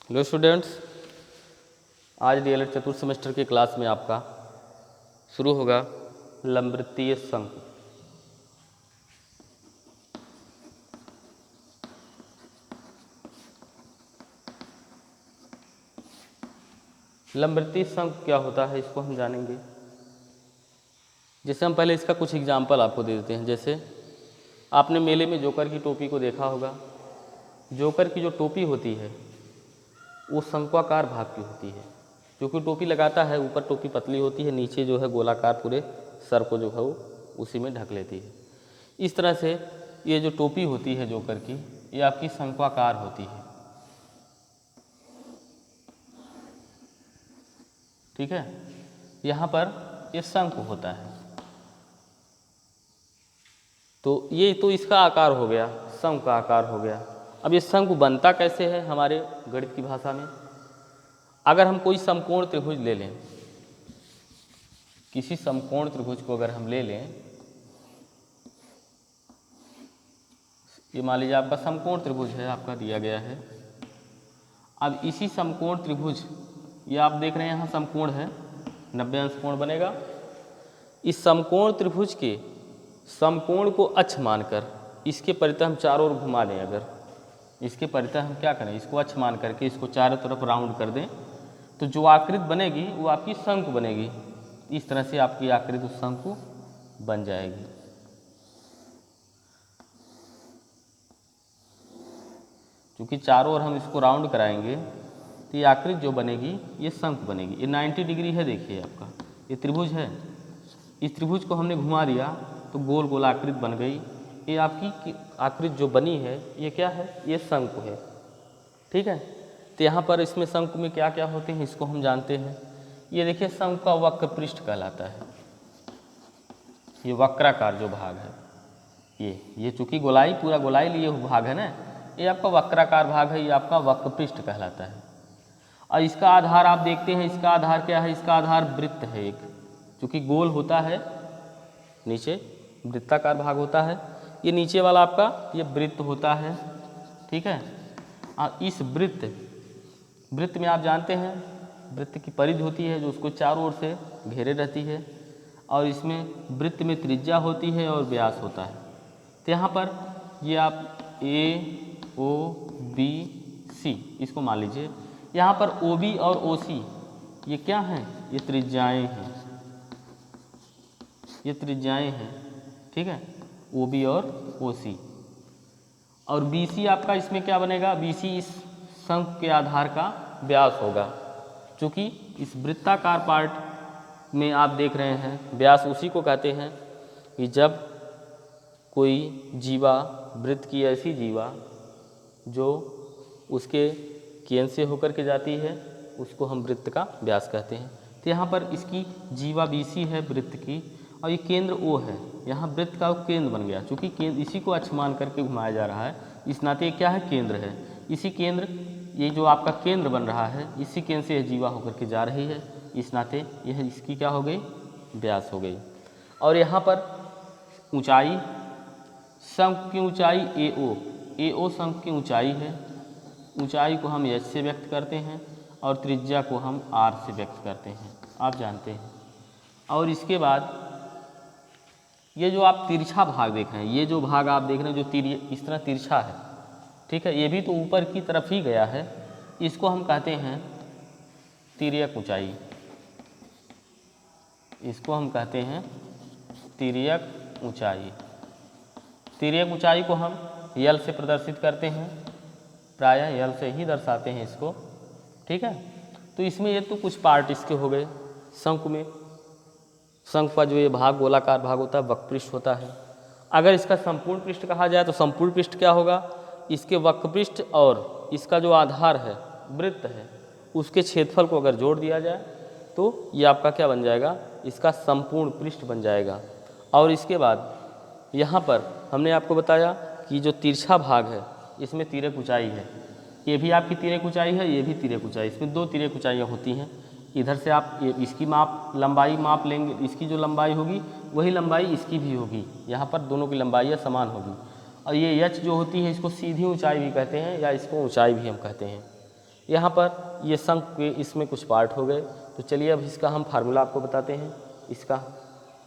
Hello students, आज DElEd चतुर्थ semester के क्लास में आपका शुरू होगा लंबवृत्तीय शंकु। लंबवृत्तीय शंकु क्या होता है इसको हम जानेंगे। जैसे हम पहले इसका कुछ एग्जाम्पल आपको दे देते हैं। जैसे आपने मेले में जोकर की टोपी को देखा होगा। जोकर की जो टोपी होती है वो शंक्वाकार भाग की होती है। जो कि टोपी लगाता है, ऊपर टोपी पतली होती है, नीचे जो है गोलाकार पूरे सर को जो है वो उसी में ढक लेती है। इस तरह से ये जो टोपी होती है जोकर की, ये आपकी शंक्वाकार होती है। ठीक है, यहाँ पर ये शंकु होता है। तो ये तो इसका आकार हो गया, शंकु का आकार हो गया। अब ये शंकु बनता कैसे है हमारे गणित की भाषा में। अगर हम कोई समकोण त्रिभुज ले लें, किसी समकोण त्रिभुज को अगर हम ले लें, ये मान लीजिए आपका समकोण त्रिभुज है, आपका दिया गया है। अब इसी समकोण त्रिभुज, ये आप देख रहे हैं यहाँ समकोण है, 90 अंश कोण बनेगा। इस समकोण त्रिभुज के समकोण को अक्ष मानकर इसके परितः हम चारों ओर घुमा दें। अगर इसके परितः हम क्या करें, इसको अक्ष मान करके इसको चारों तरफ राउंड कर दें, तो जो आकृति बनेगी वो आपकी शंकु बनेगी। इस तरह से आपकी आकृति उस शंकु बन जाएगी। क्योंकि चारों ओर हम इसको राउंड कराएंगे तो ये आकृति जो बनेगी ये शंकु बनेगी। ये 90 डिग्री है, देखिए आपका ये त्रिभुज है। इस त्रिभुज को हमने घुमा दिया तो गोल गोल आकृति बन गई। ये आपकी आकृति जो बनी है ये क्या है, ये शंकु है। ठीक है, तो यहाँ पर इसमें शंकु में क्या क्या होते हैं इसको हम जानते हैं। ये देखिए शंकु का वक्र पृष्ठ कहलाता है। ये वक्राकार जो भाग है, ये चूंकि गोलाई पूरा गोलाई लिए हुआ भाग है ना, ये आपका वक्राकार भाग है, ये आपका वक्र पृष्ठ कहलाता है। और इसका आधार आप देखते हैं, इसका आधार क्या है, इसका आधार वृत्त है एक, चूँकि गोल होता है, नीचे वृत्ताकार भाग होता है। ये नीचे वाला आपका ये वृत्त होता है। ठीक है, और इस वृत्त में आप जानते हैं वृत्त की परिधि होती है जो उसको चारों ओर से घेरे रहती है, और इसमें वृत्त में त्रिज्या होती है और व्यास होता है। तो यहाँ पर ये आप AOBC इसको मान लीजिए। यहाँ पर OB और OC ये क्या हैं, ये त्रिज्याएँ हैं, ये त्रिज्याएँ हैं। ठीक है, OB और OC। और BC आपका इसमें क्या बनेगा, BC इस शंकु के आधार का व्यास होगा। चूँकि इस वृत्ताकार पार्ट में आप देख रहे हैं व्यास उसी को कहते हैं कि जब कोई जीवा, वृत्त की ऐसी जीवा जो उसके केंद्र से होकर के जाती है, उसको हम वृत्त का व्यास कहते हैं। तो यहाँ पर इसकी जीवा BC है वृत्त की, और ये केंद्र O है। यहाँ वृत्त का केंद्र बन गया, चूँकि केंद्र इसी को अक्ष मान करके घुमाया जा रहा है, इस नाते क्या है, केंद्र है। इसी केंद्र, ये जो आपका केंद्र बन रहा है, इसी केंद्र से यह जीवा होकर के जा रही है, इस नाते यह इसकी क्या हो गई, व्यास हो गई। और यहाँ पर ऊंचाई, शंकु की ऊंचाई AO शंकु की ऊंचाई है। ऊंचाई को हम H से व्यक्त करते हैं और त्रिज्या को हम R से व्यक्त करते हैं, आप जानते हैं। और इसके बाद ये जो आप तिरछा भाग देख रहे हैं, ये जो भाग आप देख रहे हैं जो इस तरह तिरछा है, ठीक है, ये भी तो ऊपर की तरफ ही गया है, इसको हम कहते हैं तिर्यक ऊंचाई। इसको हम कहते हैं तिर्यक ऊंचाई। तिर्यक ऊंचाई को हम यल से प्रदर्शित करते हैं, प्रायः यल से ही दर्शाते हैं इसको। ठीक है, तो इसमें ये तो कुछ पार्ट इसके हो गए। शंकु में, शंकु का जो ये भाग गोलाकार भाग होता है वक्र पृष्ठ होता है। अगर इसका संपूर्ण पृष्ठ कहा जाए तो संपूर्ण पृष्ठ क्या होगा, इसके वक्र पृष्ठ और इसका जो आधार है वृत्त है, उसके क्षेत्रफल को अगर जोड़ दिया जाए तो ये आपका क्या बन जाएगा, इसका संपूर्ण पृष्ठ बन जाएगा। और इसके बाद यहाँ पर हमने आपको बताया कि जो तिरछा भाग है इसमें तिर्यक ऊंचाई है। ये भी आपकी तिर्यक ऊंचाई है, ये भी तिर्यक ऊंचाई। इसमें दो तिर्यक ऊंचाइयाँ होती हैं। इधर से आप इसकी लंबाई माप लेंगे, इसकी जो लंबाई होगी वही लंबाई इसकी भी होगी। यहाँ पर दोनों की लंबाइयाँ समान होगी। और ये H जो होती है इसको सीधी ऊंचाई भी कहते हैं, या इसको ऊंचाई भी हम कहते हैं। यहाँ पर ये शंख के इसमें कुछ पार्ट हो गए। तो चलिए अब इसका हम फार्मूला आपको बताते हैं। इसका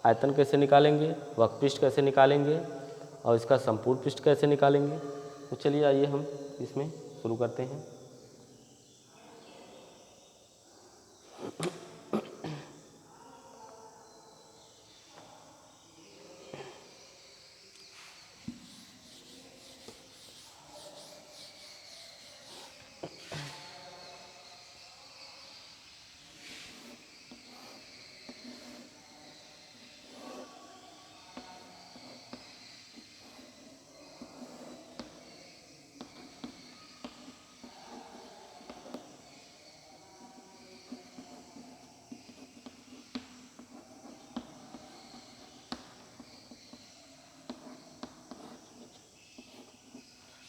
आयतन कैसे निकालेंगे, वक्रपृष्ठ कैसे निकालेंगे और इसका संपूर्ण पृष्ठ कैसे निकालेंगे। तो चलिए आइए हम इसमें शुरू करते हैं।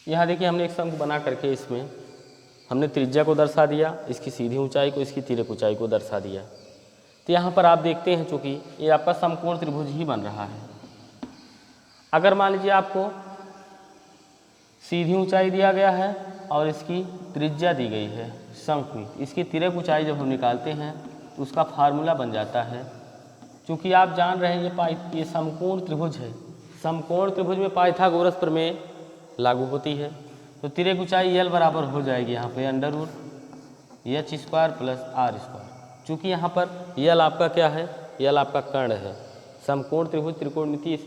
यहाँ देखिए हमने एक शंख बना करके इसमें हमने त्रिज्या को दर्शा दिया, इसकी सीधी ऊंचाई को, इसकी तिर्यक ऊंचाई को दर्शा दिया। तो यहाँ पर आप देखते हैं चूँकि ये आपका समकोण त्रिभुज ही बन रहा है। अगर मान लीजिए आपको सीधी ऊंचाई दिया गया है और इसकी त्रिज्या दी गई है शंख में, इसकी तिर्यक ऊंचाई जब हम निकालते हैं तो उसका फार्मूला बन जाता है। चूँकि आप जान रहे हैं ये समकोण त्रिभुज है, समकोण त्रिभुज में पाइथागोरस प्रमेय लागू होती है। तो तिर्यक ऊंचाई यल बराबर हो जाएगी यहाँ पे √h² + r²। चूँकि यहाँ पर यल आपका क्या है, यल आपका कर्ण है। समकोण त्रिभुज त्रिकोणमिति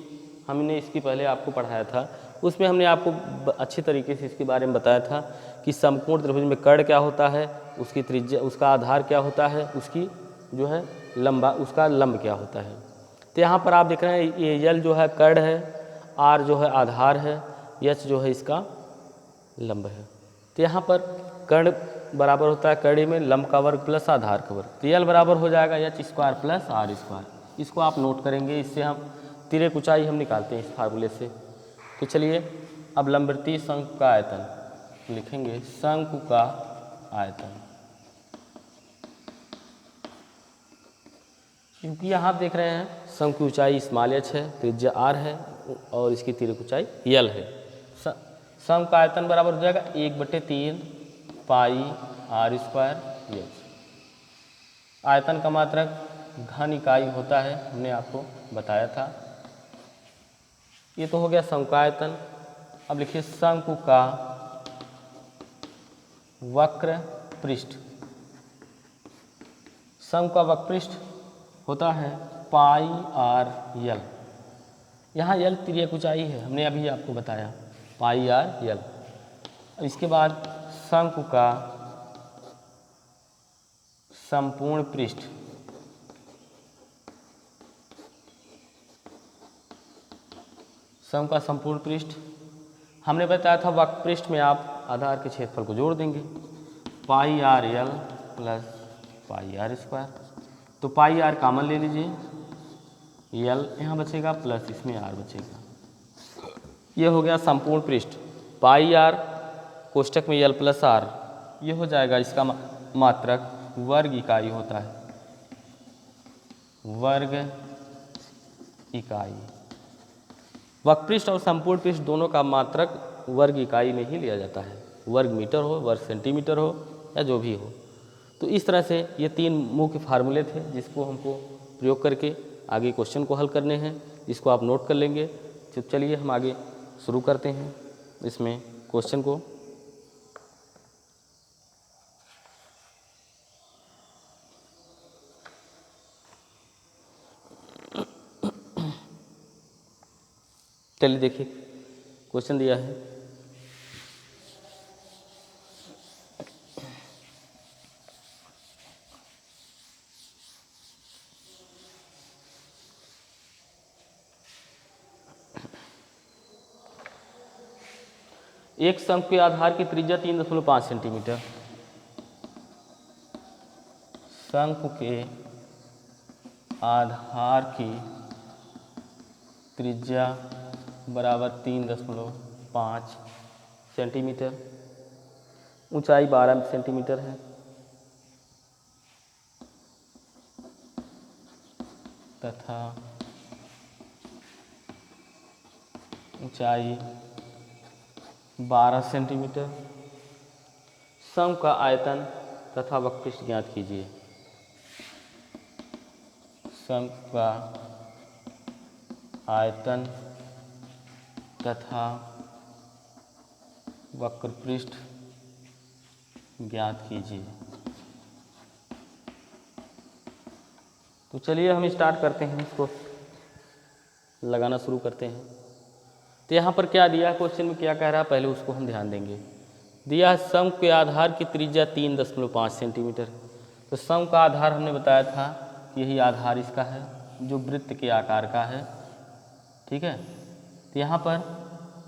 हमने इसकी पहले आपको पढ़ाया था, उसमें हमने आपको अच्छी तरीके से इसके बारे में बताया था कि समकोण त्रिभुज में कर्ण क्या होता है, उसकी त्रिज्या, उसका आधार क्या होता है, उसकी जो है उसका लंब क्या होता है। तो यहाँ पर आप देख रहे हैं ये यल जो है कर्ण है, आर जो है आधार है, एच जो है इसका लंब है। तो यहाँ पर कर्ण बराबर होता है कर्ण में लंब का वर्ग प्लस आधार का वर्ग। तो यल बराबर हो जाएगा h² + r²। इसको आप नोट करेंगे, इससे हम तिर्यक ऊंचाई हम निकालते हैं इस फार्मूले से। तो चलिए अब लंबवृत्तीय शंकु का आयतन लिखेंगे। शंकु का आयतन, क्योंकि यहाँ आप देख रहे हैं शंकु की ऊंचाई h है, त्रिज्या r है और इसकी तिर्यक ऊंचाई यल है। शंकु का आयतन बराबर हो जाएगा 1/3 πr²h। आयतन का मात्रक घन इकाई होता है, हमने आपको बताया था। ये तो हो गया शंकु का आयतन। अब लिखिए शंकु का वक्र पृष्ठ। शंकु का वक्र पृष्ठ होता है πr_l। यहाँ यल तिर्यक ऊंचाई है, हमने अभी आपको बताया πr_l। इसके बाद शंकु का संपूर्ण पृष्ठ। शंकु का संपूर्ण पृष्ठ हमने बताया था वक्र पृष्ठ में आप आधार के क्षेत्रफल को जोड़ देंगे, πr_l + πr²। तो πr कॉमन ले लीजिए, यल यहाँ बचेगा प्लस इसमें r बचेगा। ये हो गया संपूर्ण पृष्ठ। πr कोष्ठक में यल + r, ये हो जाएगा इसका मात्रक वर्ग इकाई होता है, वर्ग इकाई। वक्र पृष्ठ और संपूर्ण पृष्ठ दोनों का मात्रक वर्ग इकाई में ही लिया जाता है, वर्ग मीटर हो, वर्ग सेंटीमीटर हो या जो भी हो। तो इस तरह से ये 3 मुख्य फार्मूले थे जिसको हमको प्रयोग करके आगे क्वेश्चन को हल करने हैं, इसको आप नोट कर लेंगे। तो चलिए हम आगे शुरू करते हैं इसमें क्वेश्चन को। चलिए देखिए क्वेश्चन दिया है, एक शंकु के आधार की त्रिज्या 3.5 सेंटीमीटर। शंकु के आधार की त्रिज्या बराबर 3.5 सेंटीमीटर, ऊंचाई 12 सेंटीमीटर है तथा ऊंचाई 12 सेंटीमीटर। सम का आयतन तथा वक्रपृष्ठ ज्ञात कीजिए। सम का आयतन तथा वक्रपृष्ठ ज्ञात कीजिए। तो चलिए हम स्टार्ट करते हैं, इसको लगाना शुरू करते हैं। तो यहाँ पर क्या दिया है, क्वेश्चन में क्या कह रहा है, पहले उसको हम ध्यान देंगे। दिया है सम के आधार की त्रिज्या 3.5 सेंटीमीटर। तो सम का आधार हमने बताया था कि यही आधार इसका है जो वृत्त के आकार का है, ठीक है। तो यहाँ पर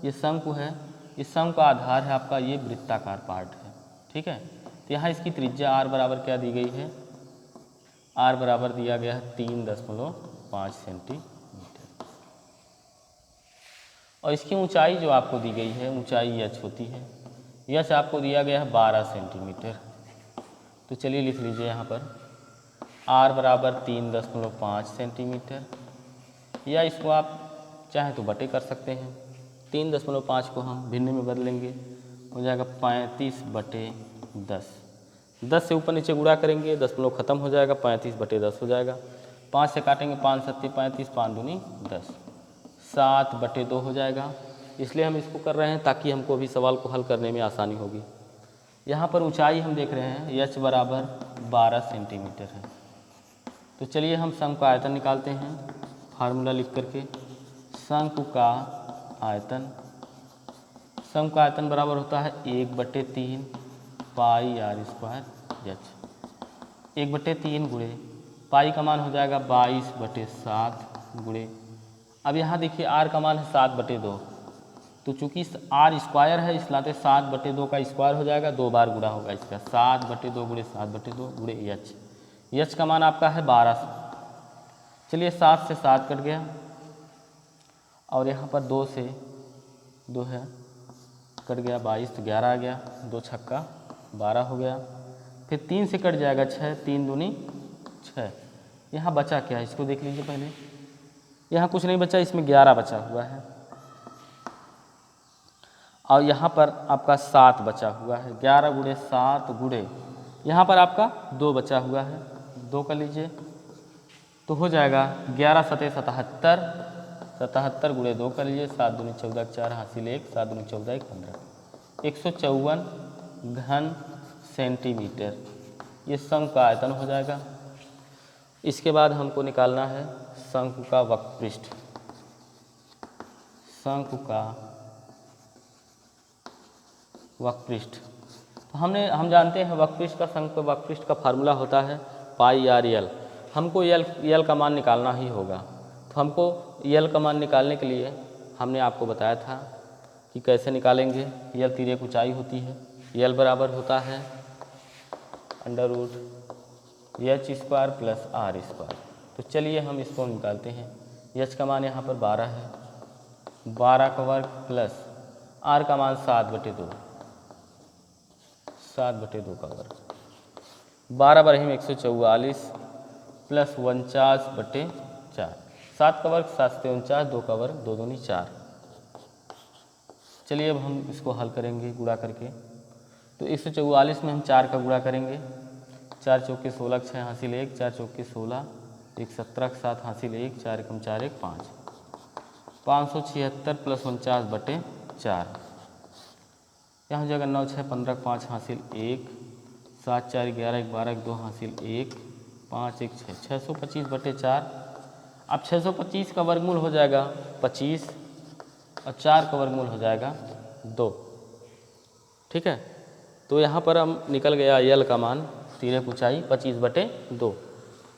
ये शंकु है, इस शंकु का आधार है आपका ये वृत्ताकार पार्ट है, ठीक है। तो यहाँ इसकी त्रिज्या r बराबर क्या दी गई है, r बराबर दिया गया है 3.5 सेंटीमीटर। और इसकी ऊंचाई जो आपको दी गई है, ऊंचाई h होती है, h आपको दिया गया है 12 सेंटीमीटर। तो चलिए लिख लीजिए यहाँ पर r बराबर 3.5 सेंटीमीटर, या इसको आप चाहे तो बटे कर सकते हैं। 3.5 को हम भिन्न में बदलेंगे, हो जाएगा 35/10। 10 से ऊपर नीचे गुणा करेंगे, दशमलव खत्म हो जाएगा, 35/10 हो जाएगा। 5 से काटेंगे, 5 सत्ती 35, 5 दूनी 10, 7/2 हो जाएगा। इसलिए हम इसको कर रहे हैं ताकि हमको अभी सवाल को हल करने में आसानी होगी। यहाँ पर ऊंचाई हम देख रहे हैं h बराबर 12 सेंटीमीटर है। तो चलिए हम शंकु का आयतन निकालते हैं, फार्मूला लिख करके। शंकु का आयतन, शंकु का आयतन बराबर होता है 1/3 पाई r² h। 1/3 गुणे पाई का मान हो जाएगा 22/7 गुणे, अब यहाँ देखिए r का मान है 7/2, तो चूंकि r स्क्वायर है इस नाते 7/2 का स्क्वायर हो जाएगा, 2 बार गुणा होगा इसका, 7/2 गुणे 7/2 गुणे h का मान आपका है 12। चलिए 7 से 7 कट गया, और यहाँ पर 2 से 2 है कट गया, 22 तो 11 आ गया, 2 छक्का 12 हो गया। फिर 3 से कट जाएगा 6, 3 दूनी 6। यहाँ बचा क्या है, इसको देख लीजिए पहले। यहाँ कुछ नहीं बचा, इसमें 11 बचा हुआ है, और यहाँ पर आपका 7 बचा हुआ है। 11 गुणे 7 गुणे यहाँ पर आपका 2 बचा हुआ है, 2 कर लीजिए, तो हो जाएगा 11 सते 77, 77 गुणे 2 कर लीजिए, 7 दूनी 14, 4 हासिल 1, 7 दूनी 14, 1 15, 154 घन सेंटीमीटर ये शंकु का आयतन हो जाएगा। इसके बाद हमको निकालना है शंकु का वक्रपृष्ठ। शंकु का वक्रपृष्ठ, तो हम जानते हैं वक्रपृष्ठ का, शंकु वक्रपृष्ठ का फार्मूला होता है पाई r l। हमको यल का मान निकालना ही होगा। तो हमको यल का मान निकालने के लिए हमने आपको बताया था कि कैसे निकालेंगे। यल तिर्यक ऊंचाई होती है, यल बराबर होता है √h² प्लस r²। तो चलिए हम इसको निकालते हैं। h का मान यहाँ पर 12 है, 12 का वर्ग प्लस r का मान 7/2, 7/2 का वर्ग, 12 बरहिम 144 प्लस 49/4, 7 का वर्ग 7 से 49, 2 का वर्ग 2 दूनी 4। चलिए अब हम इसको हल करेंगे गुणा करके। तो 144 में हम 4 का गुणा करेंगे, 4 चौके 16, 6 हासिल 1, 4 चौके 16, 1 17, 7 हासिल 1, 4 एकम 4 1 5, 576 प्लस 49/4। यहाँ हो जाएगा 9 6 15, 5 हासिल 1, 7 4 11, 1 12, 2 हासिल 1, 5 1 6, 625/4। अब 625 का वर्गमूल हो जाएगा 25, और 4 का वर्गमूल हो जाएगा 2, ठीक है। तो यहाँ पर हम निकल गया यल का मान, तिर्यक ऊंचाई 25/2,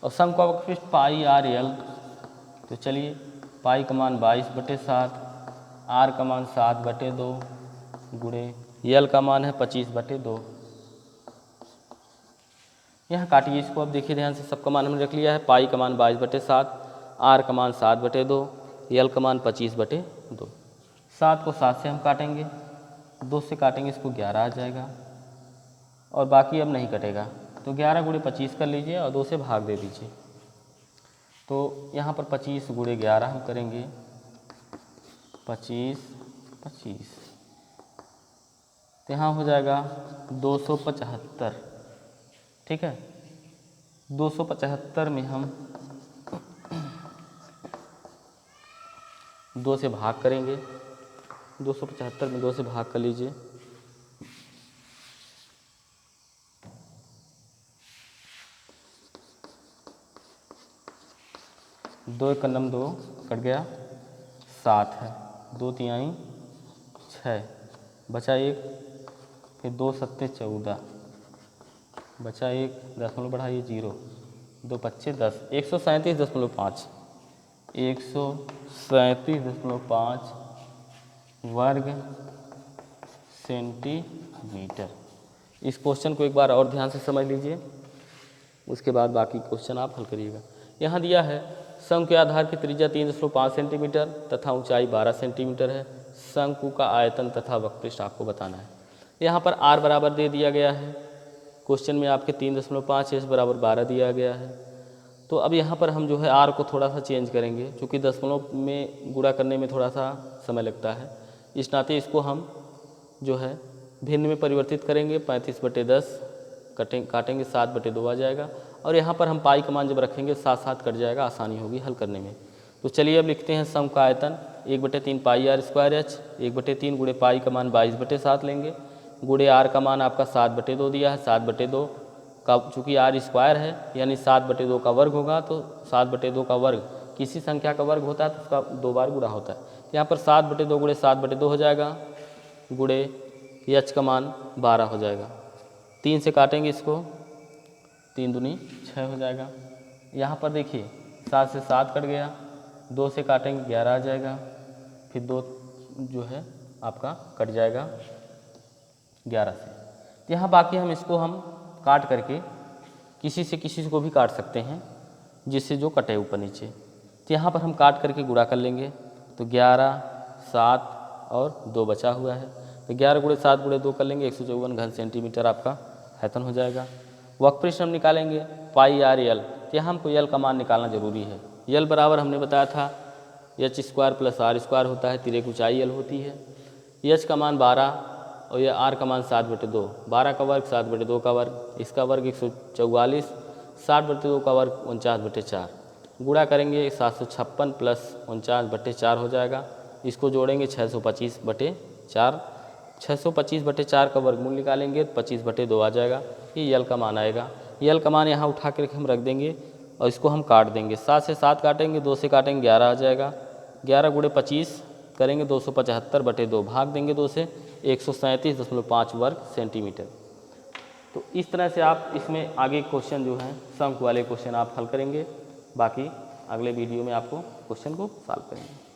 और शंकु का वक्रपृष्ठ पाई r l। तो चलिए पाई का मान 22/7, r का मान 7/2 गुणे यल का मान है 25/2। यहाँ काटिए इसको, अब देखिए ध्यान से, सबका मान हमने रख लिया है। पाई का मान 22/7, r का मान 7/2, यल का मान 25/2। 7 को 7 से हम काटेंगे, 2 से काटेंगे इसको 11 आ जाएगा, और बाकी अब नहीं कटेगा। तो 11 गुणे 25 कर लीजिए और 2 से भाग दे दीजिए। तो यहाँ पर 25 गुणे 11 हम करेंगे, 25 25। तो यहाँ हो जाएगा 275। ठीक है, 275 में हम 2 से भाग करेंगे। 275 में 2 से भाग कर लीजिए। दो एक नम 2 कट गया, 7 है, 2 तिहाई 6, बचा 1, फिर 2 सत्ते 14, बचा 1, दशमलव बढ़ाइए 0, 2 पच्चे 10, 137.5, 137.5 वर्ग सेंटीमीटर। इस क्वेश्चन को एक बार और ध्यान से समझ लीजिए, उसके बाद बाकी क्वेश्चन आप हल करिएगा। यहाँ दिया है शंकु के आधार की त्रिज्या 3.5 सेंटीमीटर तथा ऊंचाई 12 सेंटीमीटर है। शंकु का आयतन तथा वक्रपृष्ठ आपको बताना है। यहाँ पर r बराबर दे दिया गया है, क्वेश्चन में आपके 3.5 s बराबर 12 दिया गया है। तो अब यहाँ पर हम जो है r को थोड़ा सा चेंज करेंगे, क्योंकि दशमलव में गुणा करने में थोड़ा सा समय लगता है, इस नाते इसको हम जो है भिन्न में परिवर्तित करेंगे। 35/10 काटेंगे 7/2 आ जाएगा, और यहाँ पर हम पाई का मान जब रखेंगे 7 कट जाएगा, आसानी होगी हल करने में। तो चलिए अब लिखते हैं शंकु का आयतन 1/3 पाई r स्क्वायर h, 1/3 गुणे पाई का मान 22/7 लेंगे, गुणे r का मान आपका 7/2 दिया है। 7/2 का चूँकि r स्क्वायर है यानी 7/2 का वर्ग होगा, तो 7/2 का वर्ग किसी संख्या का वर्ग होता है तो उसका 2 बार गुणा होता है। यहाँ पर 7/2 गुणे 7/2 हो जाएगा, गुणे h का मान 12 हो जाएगा। 3 से काटेंगे इसको, 3 दूनी 6 हो जाएगा। यहाँ पर देखिए 7 से 7 कट गया, 2 से काटेंगे 11 आ जाएगा, फिर 2 जो है आपका कट जाएगा 11 से। तो यहाँ बाकी हम इसको हम काट करके किसी से को भी काट सकते हैं, जिससे जो कटे ऊपर नीचे। तो यहाँ पर हम काट करके गुणा कर लेंगे, तो 11, 7 और 2 बचा हुआ है, तो 11 गुणे 7 गुणे 2 कर लेंगे, 154 घन सेंटीमीटर आपका आयतन हो जाएगा। वक्रपृष्ठ हम निकालेंगे पाई r l, तो यहाँ हमको l का मान निकालना जरूरी है। l बराबर हमने बताया था h square plus r square होता है, तिर्यक ऊंचाई l होती है। h का मान 12 और यह r का मान 7/2, 12 का वर्ग 7/2 का वर्ग, इसका वर्ग 144, 60/2 का वर्ग 49/4, गुणा करेंगे 756 प्लस 49/4 हो जाएगा। इसको जोड़ेंगे 625/4, 625/4 का वर्गमूल निकालेंगे 25/2 आ जाएगा। ये यल का मान आएगा। यल का मान यहाँ उठा कर हम रख देंगे और इसको हम काट देंगे। 7 से 7 काटेंगे, 2 से काटेंगे 11 आ जाएगा। 11 गुणे 25 करेंगे 275/2, भाग देंगे 2 से 137.5 वर्ग सेंटीमीटर। तो इस तरह से आप इसमें आगे क्वेश्चन जो हैं शंकु वाले क्वेश्चन आप हल करेंगे। बाकी अगले वीडियो में आपको क्वेश्चन को सॉल्व करेंगे।